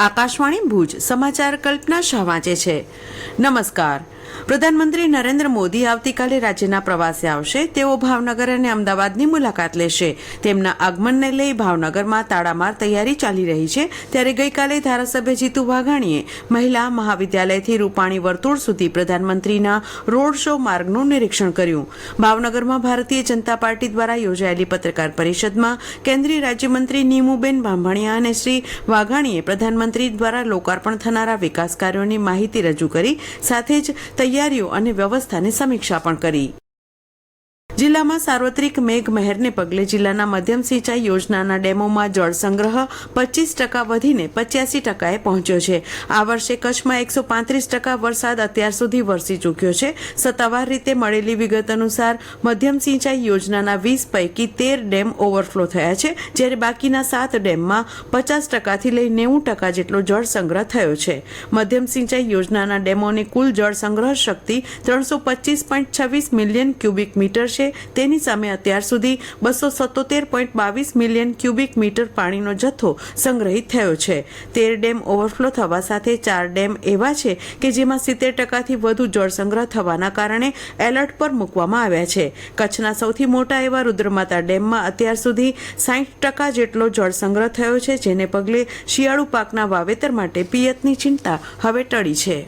આકાશવાણી ભુજ સમાચાર કલ્પના શાહ વાંચે છે. નમસ્કાર. પ્રધાનમંત્રી નરેન્દ્ર મોદી આવતીકાલે રાજ્યના પ્રવાસે આવશે. તેઓ ભાવનગર અને અમદાવાદની મુલાકાત લેશે. તેમના આગમનને લઈ ભાવનગરમાં તાડામાર તૈયારી ચાલી રહી છે. ત્યારે ગઈકાલે ધારાસભ્ય જીતુ વાઘાણીએ મહિલા મહાવિદ્યાલયથી રૂપાણી વર્તુળ સુધી પ્રધાનમંત્રીના રોડ શો માર્ગનું નિરીક્ષણ કર્યું. ભાવનગરમાં ભારતીય જનતા પાર્ટી દ્વારા યોજાયેલી પત્રકાર પરિષદમાં કેન્દ્રીય રાજ્યમંત્રી નીમુબેન બાંભણિયા અને શ્રી વાઘાણીએ પ્રધાનમંત્રી દ્વારા લોકાર્પણ થનારા વિકાસ કાર્યોની માહિતી રજૂ કરી સાથે જ તૈયારીઓ અને વ્યવસ્થાની સમીક્ષા પણ કરી. જિલ્લામાં સાર્વત્રિક મેઘમહેરને પગલે જિલ્લાના મધ્યમ સિંચાઈ યોજનાના ડેમોમાં જળ સંગ્રહ 25% વધીને 85%એ પહોંચ્યો છે. આ વર્ષે કચ્છમાં 135% વરસાદ અત્યાર સુધી વરસી ચૂક્યો છે. સત્તાવાર રીતે મળેલી વિગત અનુસાર મધ્યમ સિંચાઈ યોજનાના 20 પૈકી 13 ડેમ ઓવરફ્લો થયા છે, જ્યારે બાકીના 7 ડેમમાં 50%થી લઈ 90% જેટલો જળ સંગ્રહ થયો છે. મધ્યમ સિંચાઈ યોજનાના ડેમોની કુલ જળ સંગ્રહ શક્તિ 325.26 મિલિયન ક્યુબિક મીટર છે. તેની સામે અત્યાર સુધી 277.22 મિલિયન ક્યુબિક મીટર પાણીનો જથ્થો સંગ્રહિત થયો છે. 13 ડેમ ઓવરફ્લો થવા સાથે 4 ડેમ એવા છે કે જેમાં 70%થી વધુ જળ સંગ્રહ થવાના કારણે એલર્ટ પર મૂકવામાં આવ્યા છે. કચ્છના સૌથી મોટા એવા રુદ્રમાતા ડેમમાં અત્યાર સુધી 60% જેટલો જળ સંગ્રહ થયો છે, જેને પગલે શિયાળુ પાકના વાવેતર માટે પિયતની ચિંતા હવે ટળી છે.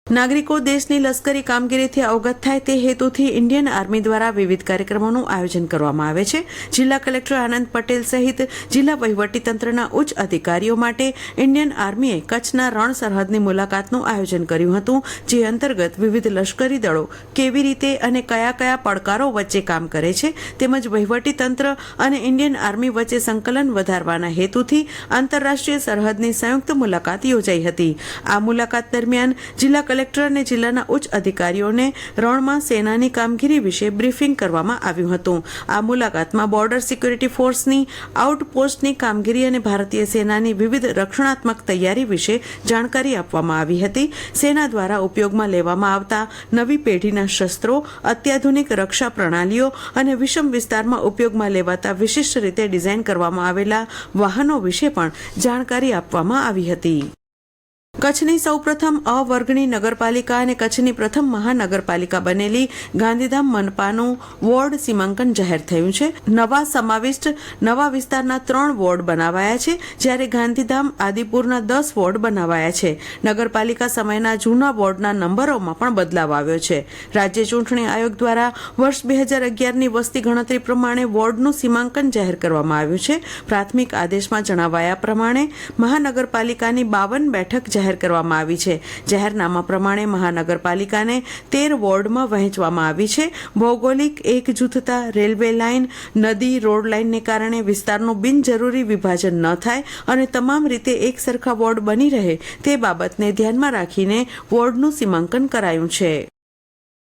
નાગરિકો દેશની લશ્કરી કામગીરીથી અવગત થાય તે હેતુથી ઇન્ડિયન આર્મી દ્વારા વિવિધ કાર્યક્રમોનું આયોજન કરવામાં આવે છે. જિલ્લા કલેક્ટર આનંદ પટેલ સહિત જિલ્લા વહીવટીતંત્રના ઉચ્ચ અધિકારીઓ માટે ઇન્ડિયન આર્મીએ કચ્છના રણ સરહદની મુલાકાતનું આયોજન કર્યું હતું, જે અંતર્ગત વિવિધ લશ્કરી દળો કેવી રીતે અને કયા કયા પડકારો વચ્ચે કામ કરે છે તેમજ વહીવટીતંત્ર અને ઇન્ડિયન આર્મી વચ્ચે સંકલન વધારવાના હેતુથી આંતરરાષ્ટ્રીય સરહદની સંયુક્ત મુલાકાત યોજાઈ હતી. આ મુલાકાત દરમિયાન જિલ્લા કલેક્ટર અને જિલ્લાના ઉચ્ચ અધિકારીઓને રણમાં સેનાની કામગીરી વિશે બ્રીફિંગ કરવામાં આવ્યું હતું. આ મુલાકાતમાં બોર્ડર સિક્યુરિટી ફોર્સની આઉટપોસ્ટની કામગીરી અને ભારતીય સેનાની વિવિધ રક્ષણાત્મક તૈયારી વિશે જાણકારી આપવામાં આવી હતી. સેના દ્વારા ઉપયોગમાં લેવામાં આવતા નવી પેઢીના શસ્ત્રો, અત્યાધુનિક રક્ષા પ્રણાલીઓ અને વિષમ વિસ્તારમાં ઉપયોગમાં લેવાતા વિશિષ્ટ રીતે ડિઝાઇન કરવામાં આવેલા વાહનો વિશે પણ જાણકારી આપવામાં આવી હતી. કચ્છની સૌપ્રથમ અ વર્ગની નગરપાલિકા અને કચ્છની પ્રથમ મહાનગરપાલિકા બનેલી ગાંધીધામ મનપાનું વોર્ડ સીમાંકન જાહેર થયું છે. નવા સમાવિષ્ટ નવા વિસ્તારના 3 વોર્ડ બનાવાયા છે, જ્યારે ગાંધીધામ આદિપુરના 10 વોર્ડ બનાવાયા છે. નગરપાલિકા સમયના જૂના વોર્ડના નંબરોમાં પણ બદલાવ આવ્યો છે. રાજ્ય ચૂંટણી આયોગ દ્વારા વર્ષ 2011ની વસ્તી ગણતરી પ્રમાણે વોર્ડનું સીમાંકન જાહેર કરવામાં આવ્યું છે. પ્રાથમિક આદેશમાં જણાવાયા પ્રમાણે મહાનગરપાલિકાની 52 બેઠક જાહેર કરવામાં આવી છે. જાહેરનામા પ્રમાણે મહાનગરપાલિકાને 13 વોર્ડમાં વહેંચવામાં આવી છે. ભૌગોલિક એકજૂથતા, રેલવે લાઇન, નદી, રોડ લાઇનને કારણે વિસ્તારનું બિનજરૂરી વિભાજન ન થાય અને તમામ રીતે એક સરખા વોર્ડ બની રહે તે બાબતને ધ્યાનમાં રાખીને વોર્ડનું સીમાંકન કરાયું છે.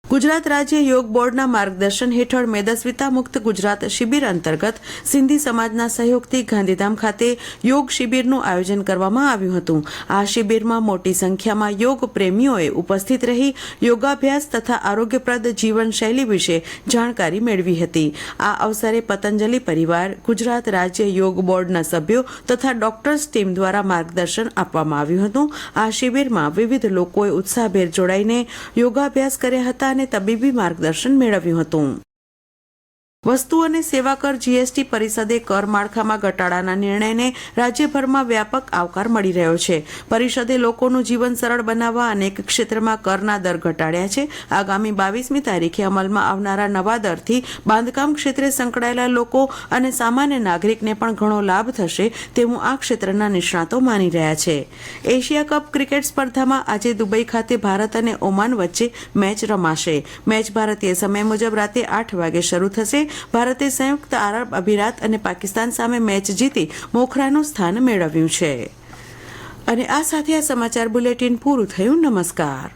ગુજરાત રાજ્ય યોગ બોર્ડના માર્ગદર્શન હેઠળ મેદસ્વીતા મુક્ત ગુજરાત શિબિર અંતર્ગત સિંધી સમાજના સહયોગથી ગાંધીધામ ખાતે યોગ શિબિરનું આયોજન કરવામાં આવ્યું હતું. આ શિબિરમાં મોટી સંખ્યામાં યોગ પ્રેમીઓએ ઉપસ્થિત રહી યોગાભ્યાસ તથા આરોગ્યપ્રદ જીવનશૈલી વિશે જાણકારી મેળવી હતી. આ અવસરે પતંજલિ પરિવાર, ગુજરાત રાજ્ય યોગ બોર્ડના સભ્યો તથા ડોક્ટર્સ ટીમ દ્વારા માર્ગદર્શન આપવામાં આવ્યું હતું. આ શિબિરમાં વિવિધ લોકોએ ઉત્સાહભેર જોડાઈને યોગાભ્યાસ કર્યા હતા અને તબીબી માર્ગદર્શન મેળવ્યું હતું. વસ્તુ અને સેવા કર જીએસટી પરિષદે કર માળખામાં ઘટાડાના નિર્ણયને રાજ્યભરમાં વ્યાપક આવકાર મળી રહ્યો છે. પરિષદે લોકોનું જીવન સરળ બનાવવા અનેક ક્ષેત્રમાં કરના દર ઘટાડ્યા છે. આગામી 22મી તારીખે અમલમાં આવનારા નવા દરથી બાંધકામ ક્ષેત્રે સંકળાયેલા લોકો અને સામાન્ય નાગરિકને પણ ઘણો લાભ થશે તેવું આ ક્ષેત્રના નિષ્ણાતો માની રહ્યા છે. એશિયા કપ ક્રિકેટ સ્પર્ધામાં આજે દુબઈ ખાતે ભારત અને ઓમાન વચ્ચે મેચ રમાશે. મેચ ભારતીય સમય મુજબ રાતે 8 વાગે શરૂ થશે. ભારતે સંયુક્ત આરબ અમીરાત અને પાકિસ્તાન સામે મેચ જીતી મોખરાનું સ્થાન મેળવ્યું છે. અને આ સાથે આ સમાચાર બુલેટિન પૂરું થયું. નમસ્કાર.